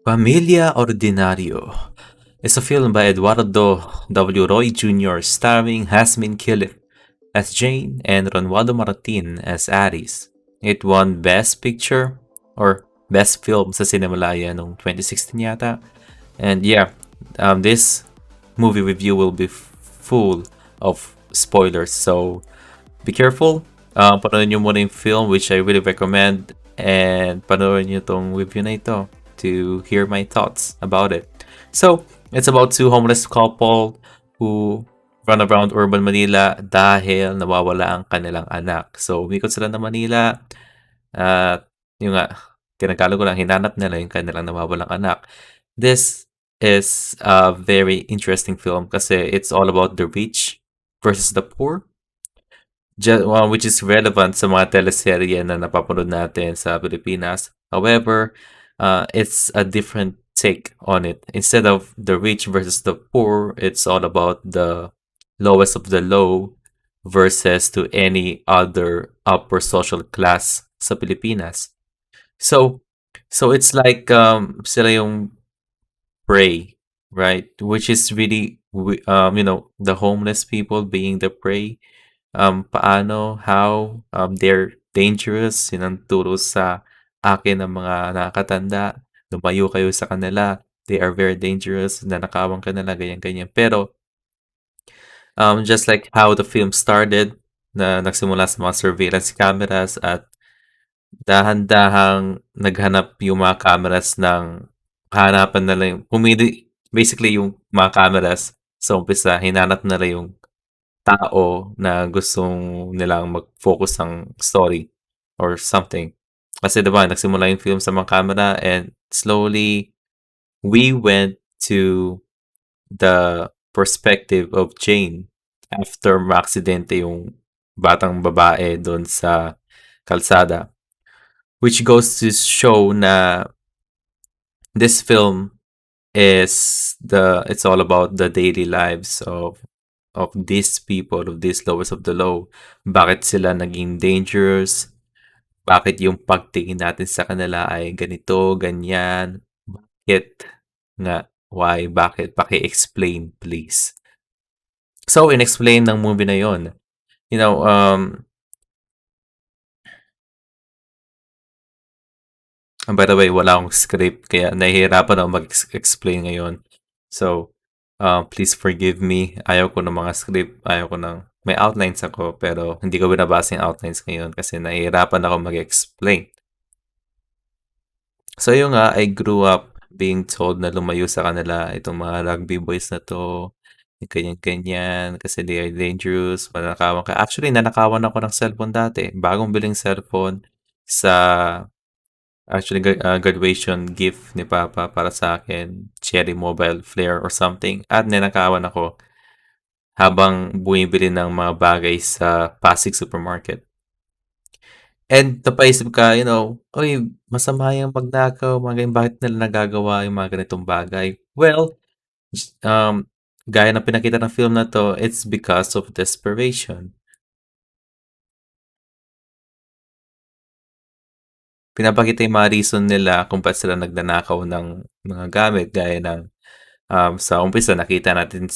Pamilya Ordinaryo is a film by Eduardo W. Roy Jr. starring Hasmin Khalif as Jane and Ronaldo Martin as Aris. It won Best Picture or Best Film sa Cinemalaya noong 2016 yata. And yeah, this movie review will be full of spoilers, so be careful. Panoorin nyo muna yung film, which I really recommend, and panoorin nyo tong review na ito to hear my thoughts about it. So, it's about two homeless couple who run around urban Manila dahil nawawala ang kanilang anak. So, umikot sila ng Manila at yung nga, tinagalo ko lang, hinanap nila yung kanilang nawawalang anak. This is a very interesting film kasi it's all about the rich versus the poor. Which is relevant sa mga teleserye na napapanood natin sa Pilipinas. However, it's a different take on it. Instead of the rich versus the poor, it's all about the lowest of the low versus to any other upper social class sa Pilipinas. So, so it's like sila yung prey, right? Which is really the homeless people being the prey. Paano, how, they're dangerous, yun ang turo sa akin ng mga nakakatanda. Lumayo kayo sa kanila. They are very dangerous. Nanakawan ka nila, ganyan-ganyan. Pero, just like how the film started, na nagsimula sa mga surveillance cameras at dahan-dahang naghanap yung mga cameras ng hahanapan nila yung basically yung mga cameras sa umpisa, hinanap nila yung tao na gustong nilang mag-focus ng story or something. Kasi 'di ba nagsimula yung film sa mga camera and slowly we went to the perspective of Jane after maaksidente yung batang babae doon sa kalsada. Which goes to show na this film it's all about the daily lives of these people, of these lowest of the low. Bakit sila naging dangerous? Bakit yung pagtingin natin sa kanila ay ganito, ganyan? Bakit nga? Why? Bakit? Paki-explain, please. So, in-explain ng movie na yon. You know, by the way, wala akong script, kaya nahihirapan ako mag-explain ngayon. So, please forgive me. Ayaw ko ng mga script. Ayaw ko ng may outlines ako, pero hindi ko binabasa yung outlines ngayon kasi nahihirapan ako mag-explain. So, yun nga, I grew up being told na lumayo sa kanila itong mga rugby boys na 'to, yung ganyan-ganyan, kasi they are dangerous, mananakawan ka. Actually, nanakawan ako ng cellphone dati. Bagong biling cellphone sa actually graduation gift ni papa para sa akin, Cherry Mobile Flare or something, at ninakawan ako habang bumibili ng mga bagay sa Pasig Supermarket. And napaisip ka, "Uy, masama yang magnakaw, mga ganyan, bakit nila nagagawa yung mga ganitong bagay?" Well, gaya ng pinakita ng film na 'to, it's because of desperation. Pinapakita yung mga reason nila kung ba't sila nagnanakaw ng mga gamit gaya ng, sa umpisa nakita natin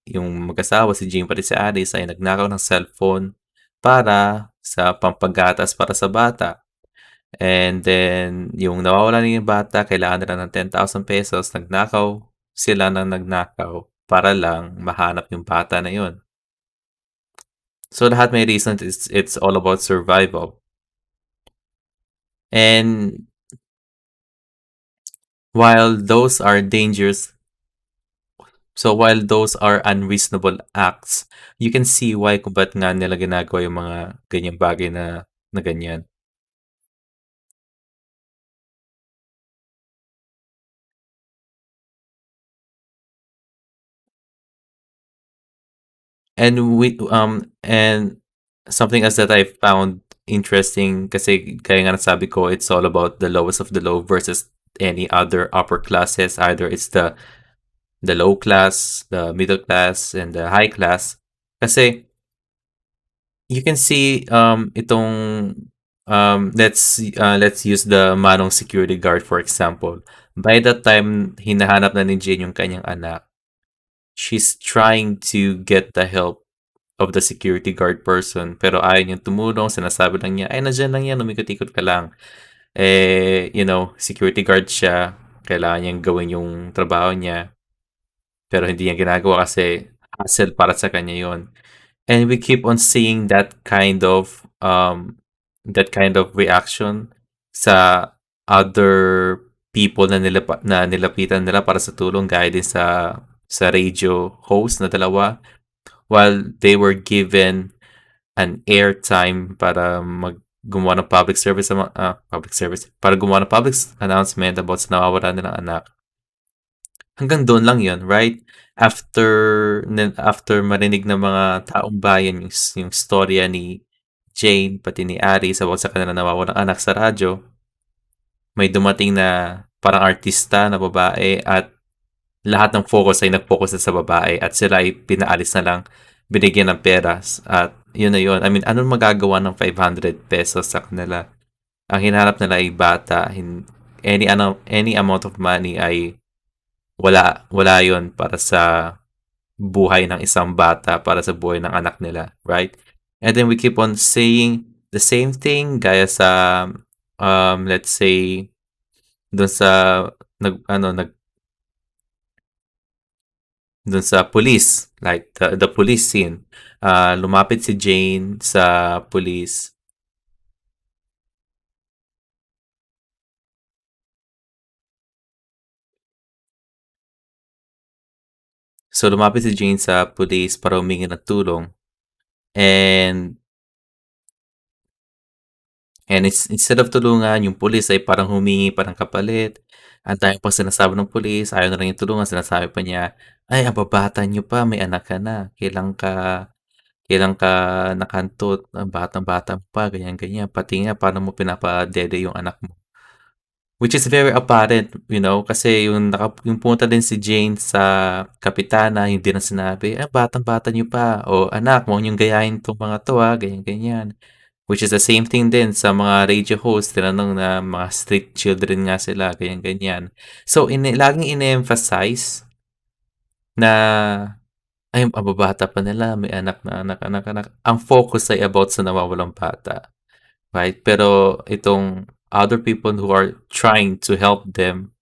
yung mag-asawa, si Jane pati si Alice ay nagnakaw ng cellphone para sa pampagatas para sa bata. And then yung nawawala na yung bata, kailangan nila ng ₱10,000, nagnakaw sila ng nagnakaw para lang mahanap yung bata na yun. So lahat may reason, it's all about survival. And while those are dangerous while those are unreasonable acts, you can see why kung ba't nga nila ginagawa yung mga ganyang bagay na ganyan. And something else that I found interesting kasi kaya nga nasabi ko, it's all about the lowest of the low versus any other upper classes. Either it's the low class, the middle class, and the high class. Kasi you can see itong Let's use the manong security guard for example. By the time hinahanap na ni Jane yung kanyang anak, she's trying to get the help of the security guard person pero ayaw niyang tumulong, sinasabi lang niya, "Ay, nandiyan lang yan, umikot-ikot ka lang." Security guard siya, kailangan niyang gawin yung trabaho niya, pero hindi niya ginagawa kasi hassle para sa kanya yon. And we keep on seeing that kind of reaction sa other people na nilapitan nila para sa tulong gaya din sa radio host na dalawa while they were given an airtime para gumawa ng public service para gumawa ng public announcement about sa nawawalan nilang anak. Hanggang doon lang 'yon, right? After marinig ng mga taong bayan yung storya ni Jane pati ni Aris about sa kanilang nawawalang anak sa radyo, may dumating na parang artista na babae at lahat ng focus ay nag-focus na sa babae at sila ay pinaalis na lang, binigyan ng pera at yun na yun. I mean, anong magagawa ng ₱500 sa kanila? Ang hinahanap nila ay bata. Any amount of money ay wala yun para sa buhay ng isang bata, para sa buhay ng anak nila, right? And then we keep on saying the same thing gaya sa let's say dun sa dun sa police, like the police scene. Lumapit si Jane sa police. So lumapit si Jane sa police para humingi ng tulong. And instead of tulungan, yung police ay parang humingi parang kapalit. Ang dami pang sinasabi ng police, ayaw na rin yung tulungan, sinasabi pa niya, "Ay, ang babata niyo pa, may anak ka na, kailan ka nakantot, ang batang-bata mo pa, ganyan-ganyan. Pati nga paano mo pinapadede yung anak mo." Which is very apparent, kasi yung pumunta din si Jane sa kapitana, hindi na sinabi, batang-bata niyo pa," o "Anak, huwag niyong gayahin 'tong mga 'to, ganyan-ganyan." Which is the same thing din sa mga radio host, tinanong na mga street children nga sila, ganyan-ganyan. So, laging ine-emphasize na, ay, ang babata pa nila, may anak na anak, anak, anak. Ang focus ay about sa nawawalang bata, right? Pero itong other people who are trying to help them,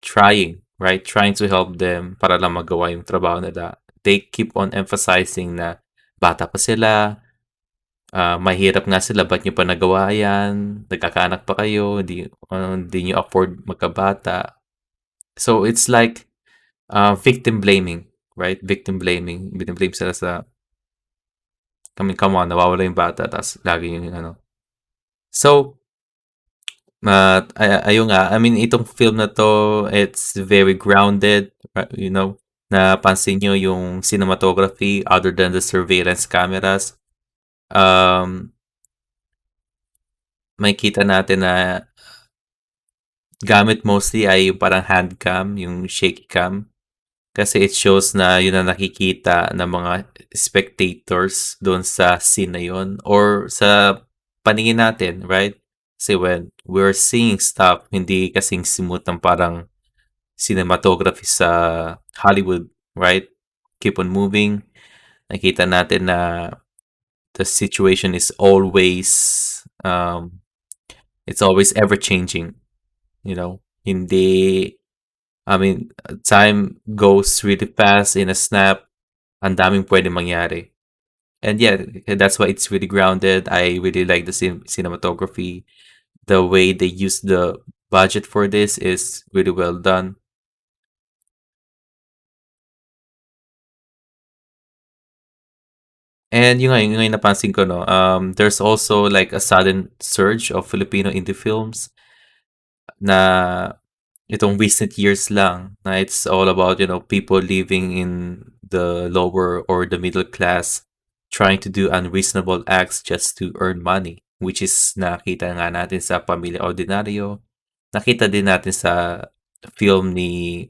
trying to help them para lang magawa yung trabaho nila. They keep on emphasizing na bata pa sila, mahirap nga sila, ba't niyo pa nagawa yan? Nagkakaanak pa kayo, hindi niyo afford magkabata. So it's like victim blaming, right? Victim blaming. Bine-blame sila come on, nawawala yung bata, tapos lagi yung ano. So, ayun nga, I mean, itong film na to, it's very grounded, napansin nyo yung cinematography other than the surveillance cameras. Makikita natin na gamit mostly ay yung parang hand cam, yung shaky cam. Kasi it shows na yun na nakikita ng mga spectators doon sa scene na yun or sa paningin natin, right? Kasi when we're seeing stuff, hindi kasing smooth ng parang cinematography sa Hollywood, right? Keep on moving. Nakita natin na the situation is it's always ever changing, hindi, I mean, time goes really fast in a snap. Ang daming pwedeng mangyari. And yeah, that's why it's really grounded. I really like the cinematography. The way they use the budget for this is really well done. And yung napansin ko, no, there's also like a sudden surge of Filipino indie films na itong recent years lang na it's all about, people living in the lower or the middle class trying to do unreasonable acts just to earn money, which is nakita nga natin sa Pamilya Ordinaryo. Nakita din natin sa film ni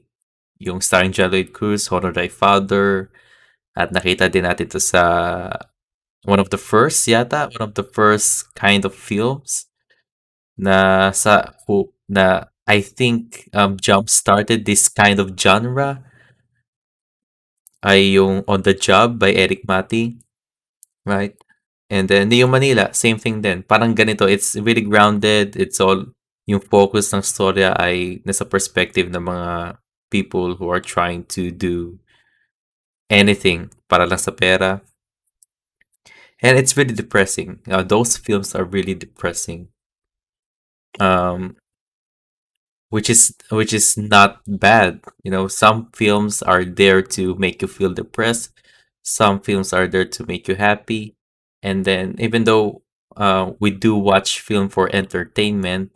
yung starring John Lloyd Cruz, Honor Thy Father, at nakita din natin to sa one of the first kind of films na I think jump started this kind of genre ay yung On the Job by Eric Mati, right? And then yung Manila, same thing din. Parang ganito, it's really grounded. It's all, yung focus ng storya ay nasa perspective ng mga people who are trying to do anything para lang sa pera. And it's really depressing. Those films are really depressing. Um, which is not bad. You know, some films are there to make you feel depressed. Some films are there to make you happy. And then even though we do watch film for entertainment,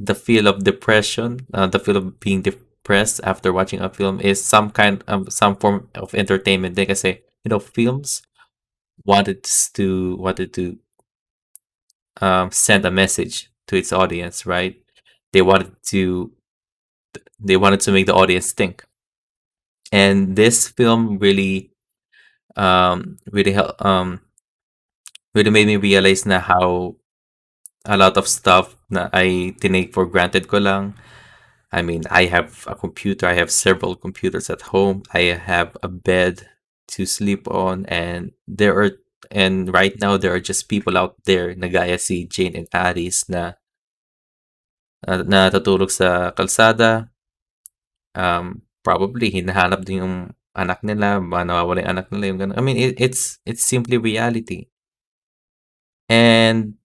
the feel of depression, the feel of being depressed after watching a film is some form of entertainment din kasi films wanted to send a message to its audience, right? They wanted to they wanted to make the audience think. And this film really really made me realize na how a lot of stuff na I tinake for granted ko lang. I mean, I have a computer, I have several computers at home, I have a bed to sleep on, and right now there are just people out there na gaya si Jane and Aris na natutulog sa kalsada. Probably hinahanap din yung anak nila, baka nawawala yung anak nila, yung gano'n. I mean, it's simply reality. And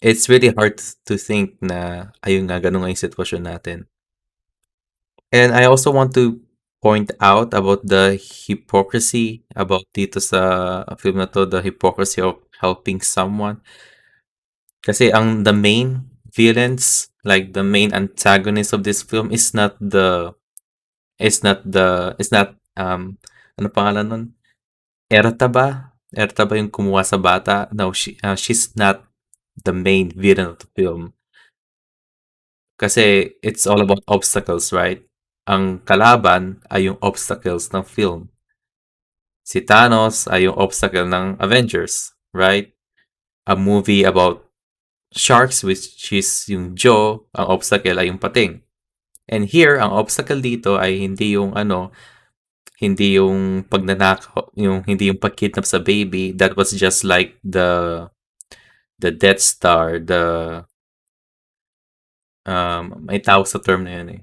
it's really hard to think na ayun nga, gano'n nga yung sitwasyon natin. And I also want to point out about the hypocrisy about dito sa film na 'to, the hypocrisy of helping someone. Kasi the main villains, like the main antagonist of this film is not ano pangalan nun? Erta ba? Erta ba yung kumuha sa bata? No, she's not the main villain of the film. Kasi it's all about obstacles, right? Ang kalaban ay yung obstacles ng film. Si Thanos ay yung obstacle ng Avengers, right? A movie about sharks, which is yung Joe, ang obstacle ay yung pating. And here, ang obstacle dito ay hindi yung pagnanakaw, hindi yung pagkidnap sa baby. That was just like the Death Star, may tawag sa term na yun eh.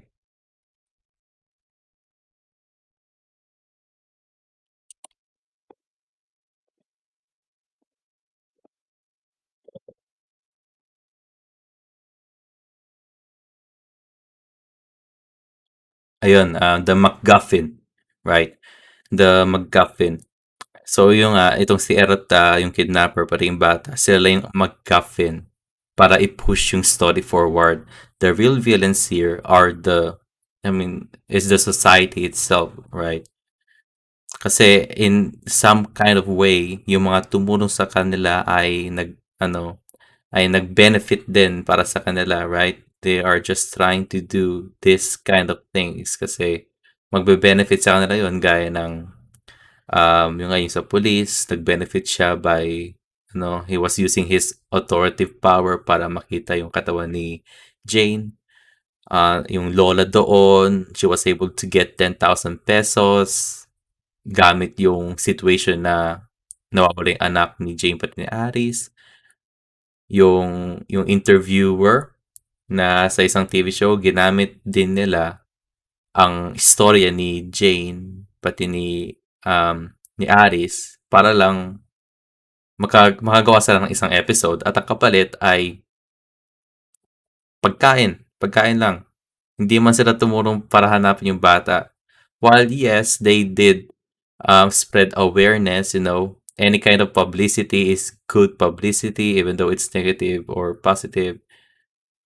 Ayun, the MacGuffin, right? The MacGuffin. So yung itong si Erta, yung kidnapper, pati yung bata, sila yung MacGuffin para i-push yung story forward. The real villains here are is the society itself, right? Kasi in some kind of way, yung mga tumulong sa kanila ay nag-benefit din para sa kanila, right? They are just trying to do this kind of things kasi magbe-benefit sa kanila yun gaya ng yung ngayon sa police, nag-benefit siya by he was using his authoritative power para makita yung katawan ni Jane. Yung lola doon, she was able to get 10,000 pesos gamit yung situation na nawawala yung anak ni Jane pati ni Aris. Yung interviewer na sa isang TV show, ginamit din nila ang istorya ni Jane pati ni Aris para lang makagawa sila ng isang episode at ang kapalit ay pagkain lang. Hindi man sila tumulong para hanapin yung bata. While yes, they did spread awareness, any kind of publicity is good publicity even though it's negative or positive.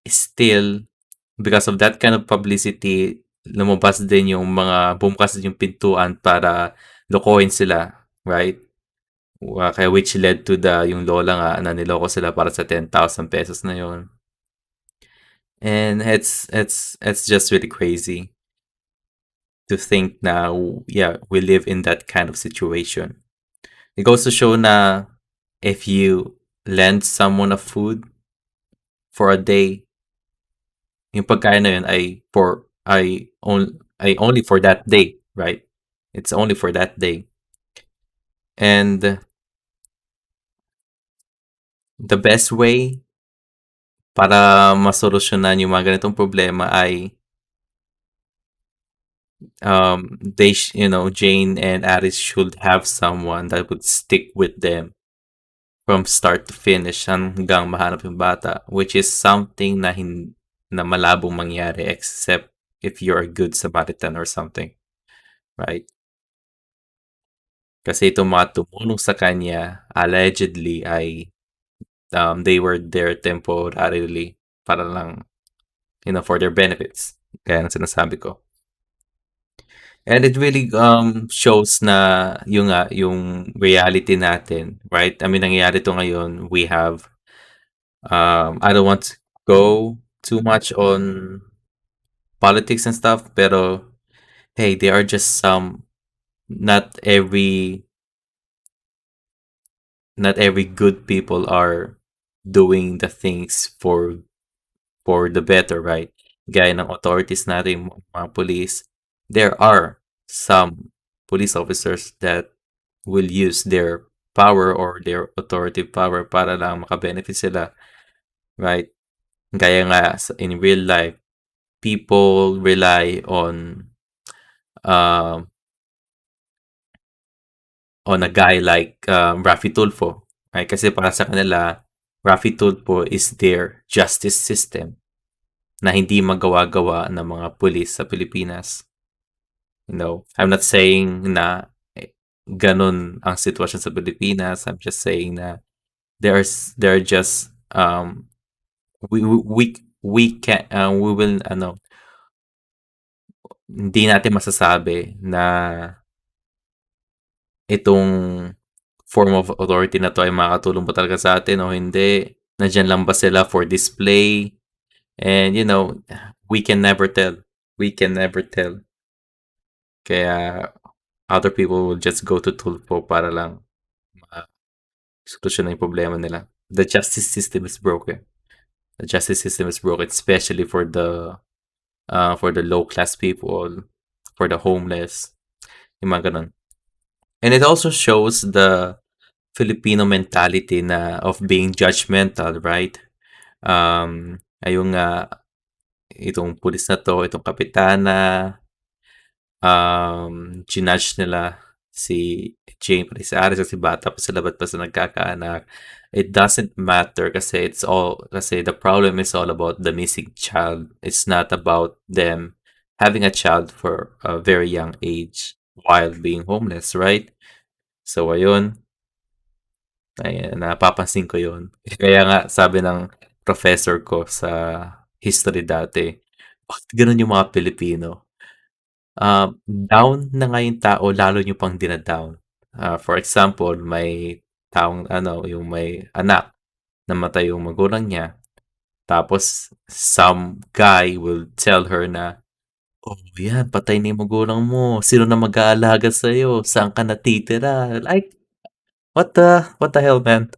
Still, because of that kind of publicity, bumukas din yung pintuan para lokohin sila, right? Kaya which led to yung lola nga na niloko sila para sa 10,000 pesos na yun. And it's just really crazy to think now, yeah, we live in that kind of situation. It goes to show na if you lend someone a food for a day, yung pagkain na yun ay only for that day, right? It's only for that day. And the best way para masolusyonan yung mga ganitong problema ay Jane and Aris should have someone that would stick with them from start to finish hanggang mahanap yung bata, which is something na malabong mangyari except if you're a good Samaritan or something, right? Kasi itong mga tumulong sa kanya, allegedly ay they were there temporarily para lang, for their benefits. Kaya ang sinasabi ko. And it really shows na yung reality natin, right? I mean, nangyayari to ngayon. We have I don't want to go too much on politics and stuff, pero hey, they are just some not every not every good people are doing the things for the better, right? Gaya ng authorities natin, mga police, there are some police officers that will use their power or their authoritative power para lang makabenefit sila, right? Gaya nga in real life, people rely um, on a guy like Rafi Tulfo, right? Kasi para sa kanila, Rafi Tulfo is their justice system na hindi magawa-gawa ng mga pulis sa Pilipinas. I'm not saying na ganun ang sitwasyon sa Pilipinas. I'm just saying na there are just we can we will hindi natin masasabi na itong form of authority na 'to ay makakatulong ba talaga sa atin o hindi. Nandiyan lang ba sila for display? And we can never tell. We can never tell. Kaya other people will just go to Tulfo para lang solusyonan yung problema nila. The justice system is broken. The justice system is broken, especially for the low class people, for the homeless, yung mga ganun. And it also shows the Filipino mentality na of being judgmental, right? Ayun nga, itong pulis na to, itong kapitana, ginudge nila si Jane pati si Aris kasi bata pa sila, ba't pa sila nagkakaanak. It doesn't matter kasi the problem is all about the missing child. It's not about them having a child for a very young age while being homeless, right? So, ayun. Ayan, napapansin ko yun. Kaya nga, sabi ng professor ko sa history dati, bakit ganun yung mga Pilipino? Down na nga yung tao, lalo nyo pang dinadown. For example, may taong yung may anak, namatay yung magulang niya. Tapos, some guy will tell her na, oh, yan, patay na yung magulang mo. Sino na mag-aalaga sa'yo? Saan ka natitira? Like, what the hell, man?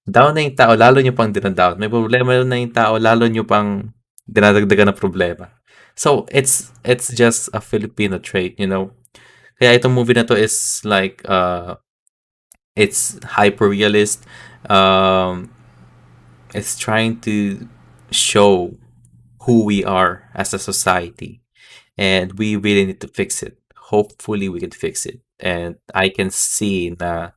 Down na yung tao, lalo nyo pang dinadown. May problema na yung tao, lalo nyo pang dinadagdagan ng problema. So, it's just a Filipino trait. Kaya itong movie na to is like, it's hyper-realist. It's trying to show who we are as a society. And we really need to fix it. Hopefully, we can fix it. And I can see na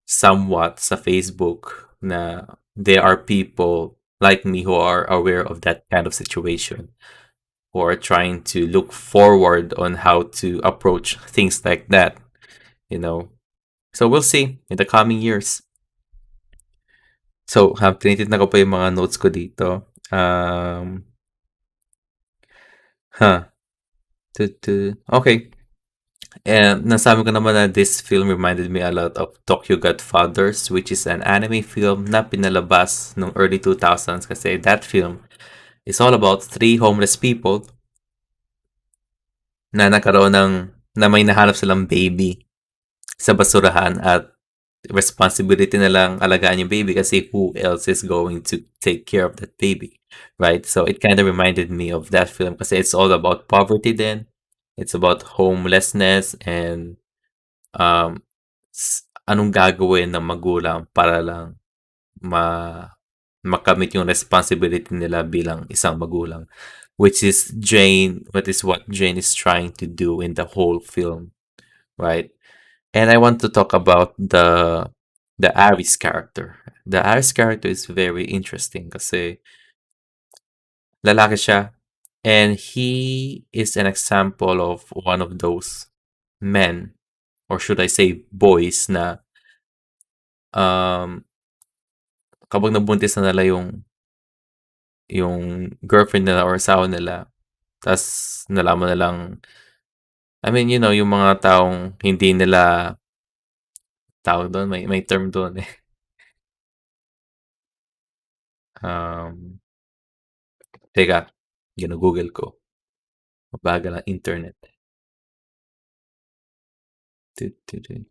somewhat sa Facebook na there are people like me who are aware of that kind of situation, who are trying to look forward on how to approach things like that, you know. So we'll see in the coming years. So, tinitignan ko pa yung mga notes ko dito. Okay. And nasabi ko naman na this film reminded me a lot of Tokyo Godfathers, which is an anime film na pinalabas noong early 2000s kasi that film is all about three homeless people na nagkaroon na may nahanap silang baby. sa basurahan at responsibility na lang alagaan yung baby kasi who else is going to take care of that baby, right? So it kind of reminded me of that film kasi it's all about poverty then. It's about homelessness and anong gagawin ng magulang para lang ma makamit yung responsibility nila bilang isang magulang, which is what Jane is trying to do in the whole film, right? And I want to talk about the Aris character. The Aris character is very interesting kasi lalaki siya and he is an example of one of those men or should I say boys na um kapag nabuntis na nila yung girlfriend nila or asawa nila tas nalaman nilang I mean, yung mga taong hindi nila tawag dun, may term dun, eh. Um, teka, gino-Google ko. Mabagal ang internet. Tu tu tu.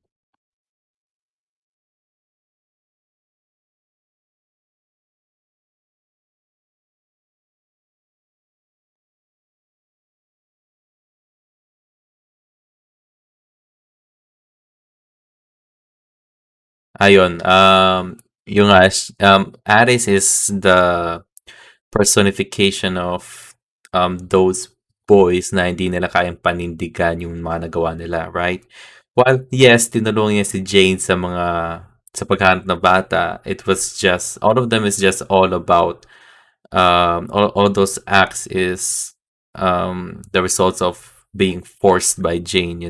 Ayun, yung nga, Ares is the personification of those boys na hindi nila kayang panindigan yung mga nagawa nila, right? While yes, tinulungan niya si Jane sa paghahanap ng bata, it was just all of them is just all about all those acts is the results of being forced by Jane.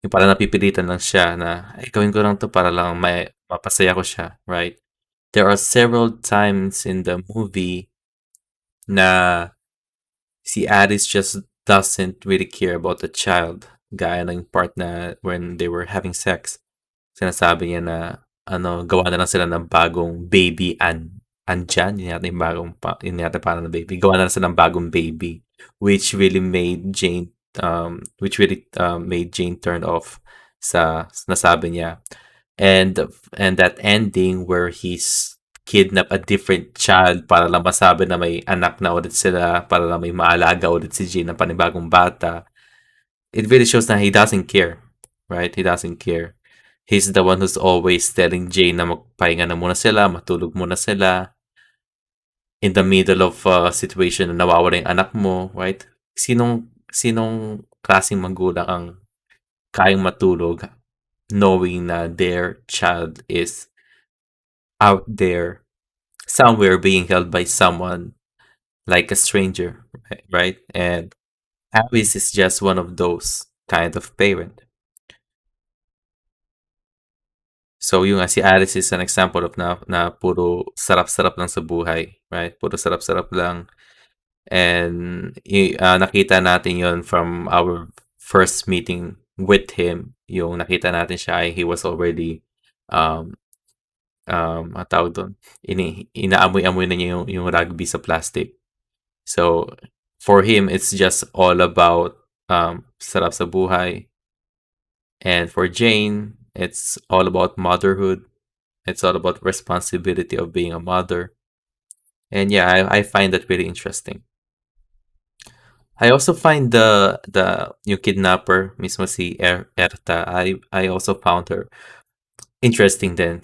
Yung parang napipilitan lang siya na, "Ay, gawin ko lang 'to para lang mapasaya ko siya," right? There are several times in the movie na si Addis just doesn't really care about the child. Gaya ng part na when they were having sex, sinasabi niya na gawa na lang sila ng bagong baby andyan, yun yata yung yun yata parang na baby. Gawa na lang sila ng bagong baby, which really made Jane turn off sa nasabi niya. And that ending where he's kidnap a different child para lang masabi na may anak na ulit sila, para lang may maalaga ulit si Jane ng panibagong bata. It really shows na he doesn't care, right? He doesn't care. He's the one who's always telling Jane na magpahinga na muna sila, matulog muna sila, in the middle of a situation na nawawala yung anak mo, right? Sinong klaseng magulang ang kayang matulog knowing na their child is out there somewhere being held by someone like a stranger, right? And Avis is just one of those kind of parent. So yung nga si Alice is an example of na puro sarap-sarap lang sa buhay, right? Puro sarap-sarap lang. And nakita natin yon from our first meeting with him. Yung nakita natin siya ay he was already um ang tawag dun, inaamoy-amoy na niya yung rugby sa plastic. So for him, it's just all about sarap sa buhay. And for Jane, it's all about motherhood. It's all about responsibility of being a mother. And yeah, I find that really interesting. I also find the yung kidnapper mismo si Erta. I also found her interesting then.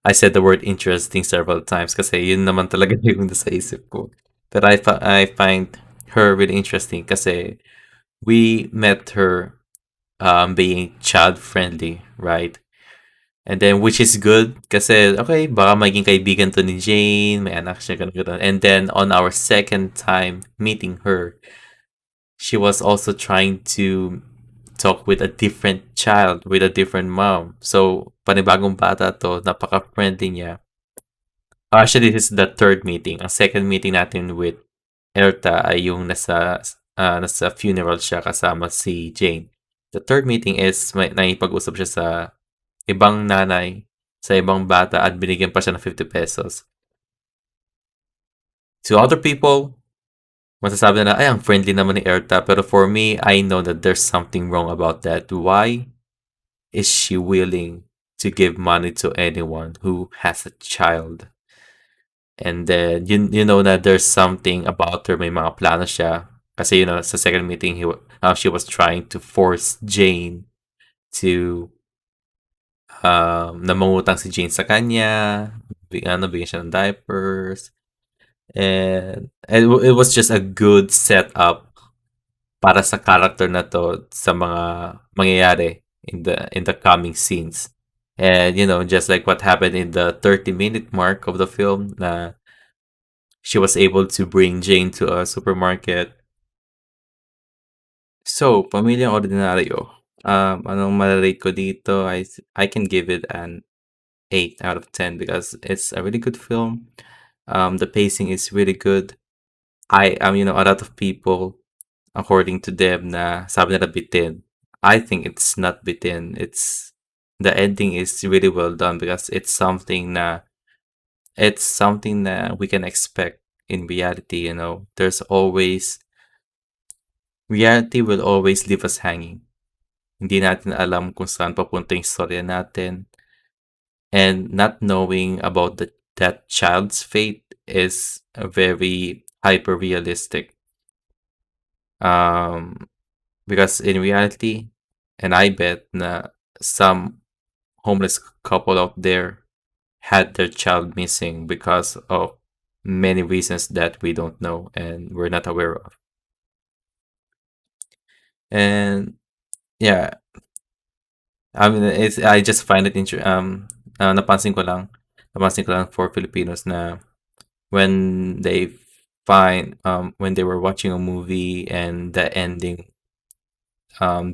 I said the word interesting several times kasi yun naman talaga yung nasa isip ko. But I find her really interesting kasi we met her being child friendly, right? And then which is good kasi okay, baka maging kaibigan to ni Jane, may anak siya ganun ganun. And then on our second time meeting her, she was also trying to talk with a different child, with a different mom. So panibagong bata to, napaka-friendly niya. Actually, this is the third meeting. Ang second meeting natin with Erta ay yung nasa funeral siya kasama si Jane. The third meeting is may nakipag-usap siya sa ibang nanay, sa ibang bata at binigyan pa siya ng 50 pesos. To other people, masasabi na, ay, ang friendly naman ni Erta. Pero for me, I know that there's something wrong about that. Why? is she willing to give money to anyone who has a child? And then you know that there's something about her, may mga plano siya. Kasi sa second meeting, she was trying to force Jane to na mangutang si Jane sa kanya, bigyan siya ng diapers, and it was just a good setup para sa character na to sa mga mangyayari in the coming scenes. And just like what happened in the 30-minute mark of the film, na she was able to bring Jane to a supermarket. So, Pamilyang Ordinaryo. Anong malarate ko dito? I can give it an 8 out of 10 because it's a really good film. The pacing is really good. A lot of people, according to them, na sabi nila bitin. I think it's not bitin. The ending is really well done because it's something that we can expect in reality. Reality will always leave us hanging. Hindi natin alam kung saan papunta yung storya natin. And not knowing about that child's fate is a very hyper realistic. Because in reality, and I bet na some homeless couple out there had their child missing because of many reasons that we don't know and we're not aware of. And yeah, I just find it napansin ko lang for Filipinos na when when they were watching a movie and the ending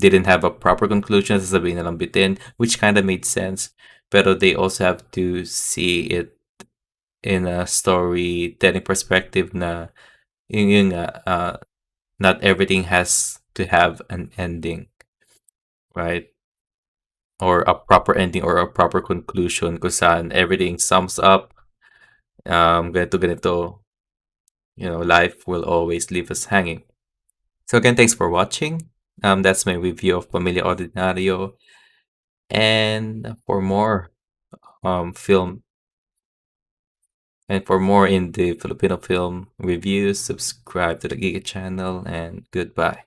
didn't have a proper conclusion, sasabihin na lang bitin, which kind of made sense. Pero they also have to see it in a storytelling perspective na yun nga, not everything has to have an ending, right? Or a proper ending or a proper conclusion kung saan everything sums up, ganito, ganito, life will always leave us hanging. So again, thanks for watching. That's my review of Pamilya Ordinaryo. And for more film and for more in the Filipino film reviews, subscribe to the Giga channel, and goodbye.